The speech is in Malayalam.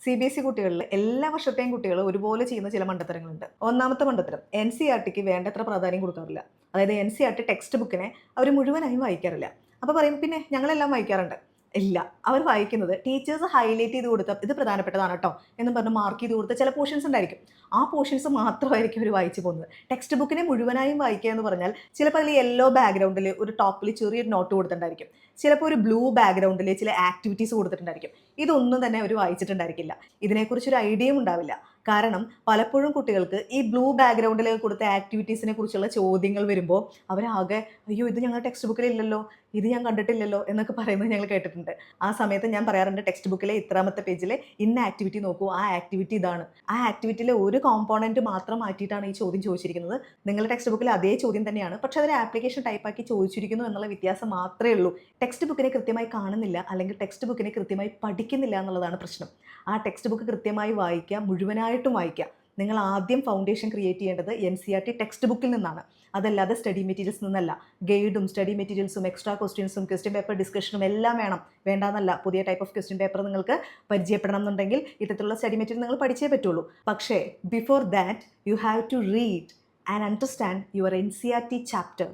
CBSE കുട്ടികളിൽ എല്ലാ വർഷത്തെയും കുട്ടികൾ ഒരുപോലെ ചെയ്യുന്ന ചില മണ്ടത്തരങ്ങളുണ്ട്. ഒന്നാമത്തെ മണ്ടത്തരം, NCERTക്ക് വേണ്ടത്ര പ്രാധാന്യം കൊടുക്കാറില്ല. അതായത് NCERT ടെക്സ്റ്റ് ബുക്കിനെ അവർ മുഴുവനായും വായിക്കാറില്ല. അപ്പോൾ പറയും പിന്നെ ഞങ്ങളെല്ലാം വായിക്കാറുണ്ട്. ഇല്ല, അവർ വായിക്കുന്നത് ടീച്ചേഴ്സ് ഹൈലൈറ്റ് ചെയ്ത് കൊടുത്ത ഇത് പ്രധാനപ്പെട്ടതാണ് കേട്ടോ എന്നും പറഞ്ഞ് മാർക്ക് ചെയ്ത് കൊടുത്ത ചില പോർഷൻസ് ഉണ്ടായിരിക്കും. ആ പോർഷൻസ് മാത്രമായിരിക്കും അവർ വായിച്ചു പോകുന്നത്. ടെക്സ്റ്റ് ബുക്കിനെ മുഴുവനായും വായിക്കുക എന്ന് പറഞ്ഞാൽ ചിലപ്പോൾ അതിൽ യെല്ലോ ബാക്ക്ഗ്രൗണ്ടിൽ ഒരു ടോപ്പിൽ ചെറിയൊരു നോട്ട് കൊടുത്തിട്ടുണ്ടായിരിക്കും. ചിലപ്പോൾ ഒരു ബ്ലൂ ബാക്ക്ഗ്രൗണ്ടിൽ ചില ആക്ടിവിറ്റീസ് കൊടുത്തിട്ടുണ്ടായിരിക്കും. ഇതൊന്നും തന്നെ അവർ വായിച്ചിട്ടുണ്ടായിരിക്കില്ല. ഇതിനെക്കുറിച്ചൊരു ഐഡിയയും ഉണ്ടാവില്ല. കാരണം പലപ്പോഴും കുട്ടികൾക്ക് ഈ ബ്ലൂ ബാക്ക്ഗ്രൗണ്ടിൽ കൊടുത്ത ആക്ടിവിറ്റീസിനെ കുറിച്ചുള്ള ചോദ്യങ്ങൾ വരുമ്പോൾ അവരാകെ അയ്യോ ഇത് ഞങ്ങളുടെ ടെക്സ്റ്റ് ബുക്കിലില്ലല്ലോ, ഇത് ഞാൻ കണ്ടിട്ടില്ലല്ലോ എന്നൊക്കെ പറയുന്നത് ഞങ്ങൾ കേട്ടിട്ടുണ്ട്. ആ സമയത്ത് ഞാൻ പറയാറുണ്ട്, ടെക്സ്റ്റ് ബുക്കിലെ ഇത്രാമത്തെ പേജിൽ ഇന്ന ആക്ടിവിറ്റി നോക്കൂ, ആ ആക്ടിവിറ്റി ഇതാണ്. ആ ആക്ടിവിറ്റിയിലെ ഒരു കോമ്പോണൻറ്റ് മാത്രം മാറ്റിയിട്ടാണ് ഈ ചോദ്യം ചോദിച്ചിരിക്കുന്നത്. നിങ്ങളുടെ ടെക്സ്റ്റ് ബുക്കിൽ അതേ ചോദ്യം തന്നെയാണ്, പക്ഷേ അതൊരു ആപ്ലിക്കേഷൻ ടൈപ്പാക്കി ചോദിച്ചിരിക്കുന്നു എന്നുള്ള വ്യത്യാസം മാത്രമേ ഉള്ളൂ. ടെക്സ്റ്റ് ബുക്കിനെ കൃത്യമായി കാണുന്നില്ല അല്ലെങ്കിൽ ടെക്സ്റ്റ് ബുക്കിനെ കൃത്യമായി പഠിക്കുന്നില്ല എന്നുള്ളതാണ് പ്രശ്നം. ആ ടെക്സ്റ്റ് ബുക്ക് കൃത്യമായി വായിക്കുക, മുഴുവനായിട്ടും വായിക്കുക. നിങ്ങൾ ആദ്യം ഫൗണ്ടേഷൻ ക്രിയേറ്റ് ചെയ്യേണ്ടത് NCERT ടെക്സ്റ്റ് ബുക്കിൽ നിന്നാണ്, അതല്ലാതെ സ്റ്റഡി മെറ്റീരിയൽസ് നിന്നല്ല. ഗൈഡും സ്റ്റഡി മെറ്റീരിയൽസും എക്സ്ട്രാ ക്വസ്റ്റ്യൻസും ക്വസ്റ്റ്യൻ പേപ്പർ ഡിസ്കഷനും എല്ലാം വേണം. വേണ്ടാന്നല്ല, പുതിയ ടൈപ്പ് ഓഫ് ക്വസ്റ്റ്യൻ പേപ്പർ നിങ്ങൾക്ക് പരിചയപ്പെടണം എന്നുണ്ടെങ്കിൽ ഇത്തരത്തിലുള്ള സ്റ്റഡി മെറ്റീരിയൽ നിങ്ങൾ പഠിച്ചേ പറ്റുള്ളൂ. പക്ഷേ before that you have to read and understand your NCERT chapter.